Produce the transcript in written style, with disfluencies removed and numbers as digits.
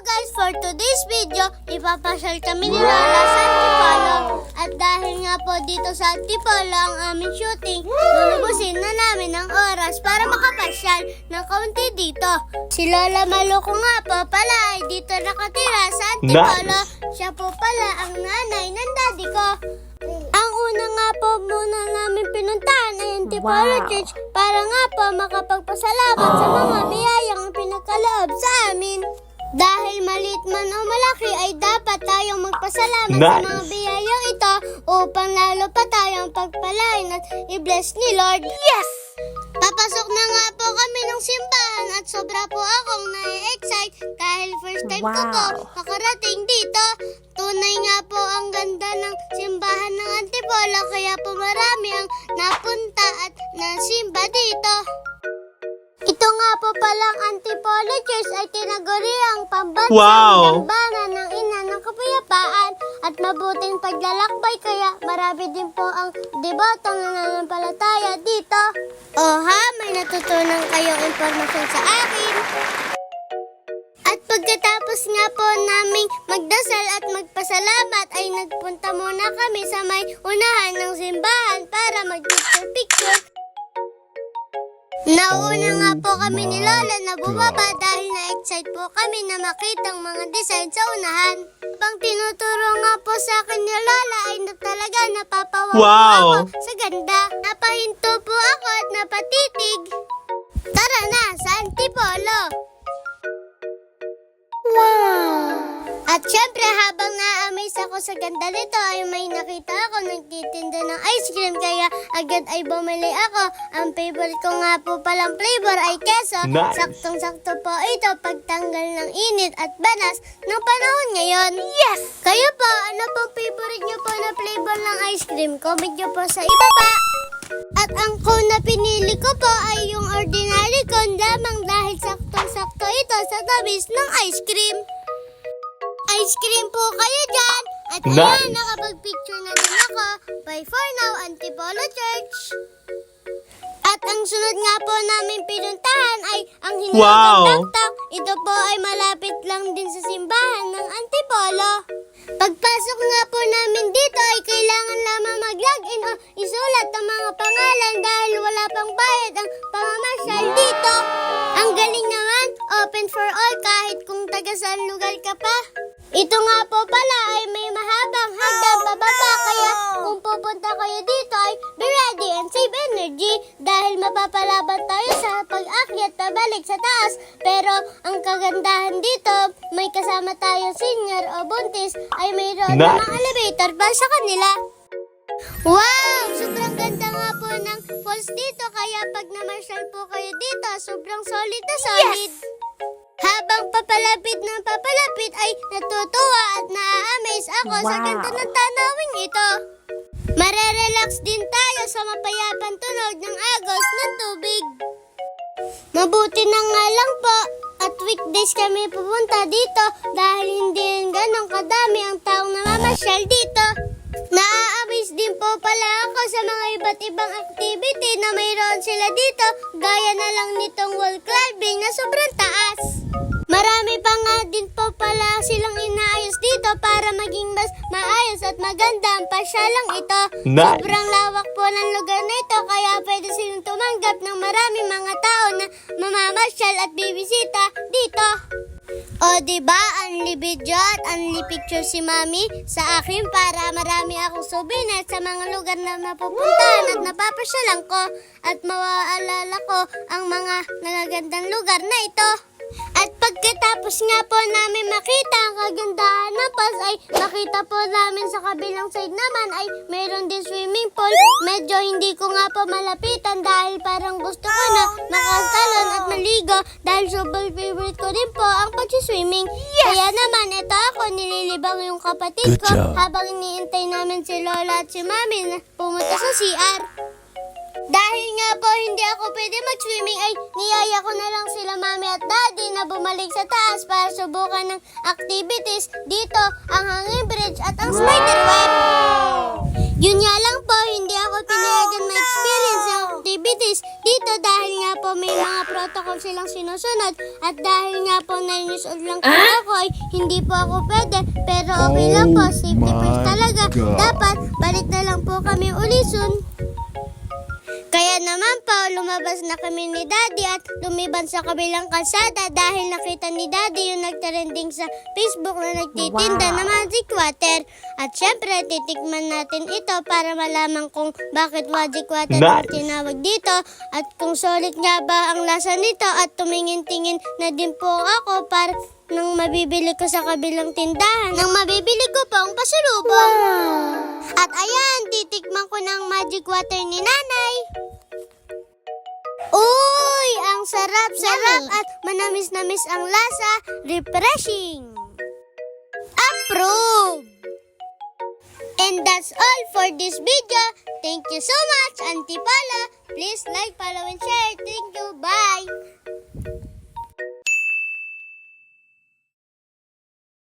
guys, for today's video, ipapasyal kami ni Lola sa Antipolo. At dahil nga po dito sa Antipolo ang aming shooting, lulubusin na namin ang oras para makapasyal ng kaunti dito. Si Lola Maluko nga po pala ay dito nakatira sa Antipolo. Siya po pala ang nanay ng daddy ko. Ang una nga po muna namin pinuntahan ay Antipolo Church para nga po makapagpasalamat sa mga biyayang pinagkaloob sa amin. Dahil maliit man o malaki ay dapat tayong magpasalamat sa mga biyayang ito upang lalo pa tayong pagpalain at i-bless ni Lord. Yes! Papasok na nga po kami ng simbahan at sobra po akong na-excite dahil first time ko po makarating dito. Tunay nga po ang ganda ng simbahan ng Antipolo kaya po marami ang napunta at nasimba dito. Ito nga po palang Antipolo Church ay tinaguri ang pambansang dambana ng ina ng kapayapaan at mabuting paglalakbay kaya marami din po ang debotong nananampalataya dito. Oha, may natutunan kayong impormasyon sa akin. At pagkatapos nga po naming magdasal at magpasalamat ay nagpunta muna kami sa may unahan ng simbahan para mag-picture. Nauna nga po kami ni Lola na bumaba dahil na-excite po kami na makita ang mga design sa unahan. Pang tinuturo nga po sa akin ni Lola ay talaga napapawaw ako sa ganda. Napahinto po ako at napatitig. Tara na sa Antipolo! At syempre habang na-amaze ako sa ganda nito ay may nakita ako nagtitinda ng ice cream kaya agad ay bumili ako. Ang favorite ko nga po palang flavor ay keso. Saktong-sakto po ito pagtanggal ng init at banas ng panahon ngayon. Yes! Kayo po, ano pong favorite nyo po na flavor ng ice cream? Comment nyo po sa ibaba. At ang cone na pinili ko po ay yung ordinary cone lamang dahil saktong-sakto ito sa tabis ng ice cream. Ice cream po kayo dyan. At ayan, nakapag-picture na din ako. Bye for now, Antipolo Church. At ang sunod nga po namin pinuntahan ay ang Hinilagang Taktak. Ito po ay malapit lang din sa simbahan ng Antipolo. Pagpasok nga po namin dito ay kailangan lamang mag-login o isulat ang mga pangalan dahil wala pang bayad ang pamamasyal dito. Ang galing naman, open for all kahit kung taga saan lugar ka pa. Ito nga po pala ay may mahabang hagdan pababa kaya kung pupunta kayo dito ay be ready and save energy dahil mapapalaban tayo sa pag-akyat na balik sa taas. Pero ang kagandahan dito, may kasama tayong senior o buntis ay mayroon namang elevator pa sa kanila. Wow! Sobrang ganda nga po ng falls dito kaya pag na-marshal po kayo dito, sobrang solid na solid. Habang papalapit ng papalapit ay natutuwa at na-amaze ako sa ganda ng tanawing ito. Marerelax din tayo sa mapayapang tunog ng agos ng tubig. Mabuti na nga lang po at weekdays kami pupunta dito dahil hindi ganong kadami ang taong namamasyal dito. Na-amaze din po pala ako sa mga iba't ibang activity na mayroon sila dito gaya na lang nitong wall climbing na sobrang taas. Marami pa nga din po pala silang inaayos dito para maging mas maayos at maganda ang pasyalang ito. Sobrang lawak po ng lugar na ito kaya pwede silang tumanggap ng maraming mga tao na mamamasyal at bibisita dito. O diba, unli video at unli picture si Mami sa akin para marami akong souvenir sa mga lugar na napupuntahan at napapasyalan ko at mawaalala ko ang mga nagagandang lugar na ito. At pagkatapos nga po namin makita ang kagandahan ng falls ay nakita po namin sa kabilang side naman ay mayroon din swimming pool. Medyo hindi ko nga po malapitan dahil parang gusto ko na makatalon at maligo dahil super favorite ko din po ang pag-swimming. Kaya naman ito ako nililibang yung kapatid ko habang iniintay namin si Lola at si Mami na pumunta sa CR. Dahil nga po hindi ako pwede mag-swimming ay niyaya ko na lang sila Mami at Daddy na bumalik sa taas para subukan ng activities dito, ang hanging bridge at ang spider web. Yun nga lang po, hindi ako pinayagan ma-experience yung activity activities dito dahil nga po may mga protocol silang sinusunod at dahil nga po 9 years old lang po ako ay hindi po ako pwede pero okay lang po, safety first talaga. Dapat balik na lang po kami ulisun. Kaya naman po, lumabas na kami ni Daddy at lumiban sa kabilang kalsada dahil nakita ni Daddy yung nagtrending sa Facebook na nagtitinda ng magic water. At syempre, titikman natin ito para malaman kung bakit magic water ang tinawag dito at kung solid nga ba ang lasa nito at tumingin-tingin na din po ako para nang mabibili ko sa kabilang tindahan, nang mabibili ko pang pasalubong. At ayan, titikman ko ng magic water ni Nanay. Uy, ang sarap-sarap at manamis-namis ang lasa, refreshing. Approve! And that's all for this video. Thank you so much, Auntie Paula. Please like, follow, and share. Thank you. Bye!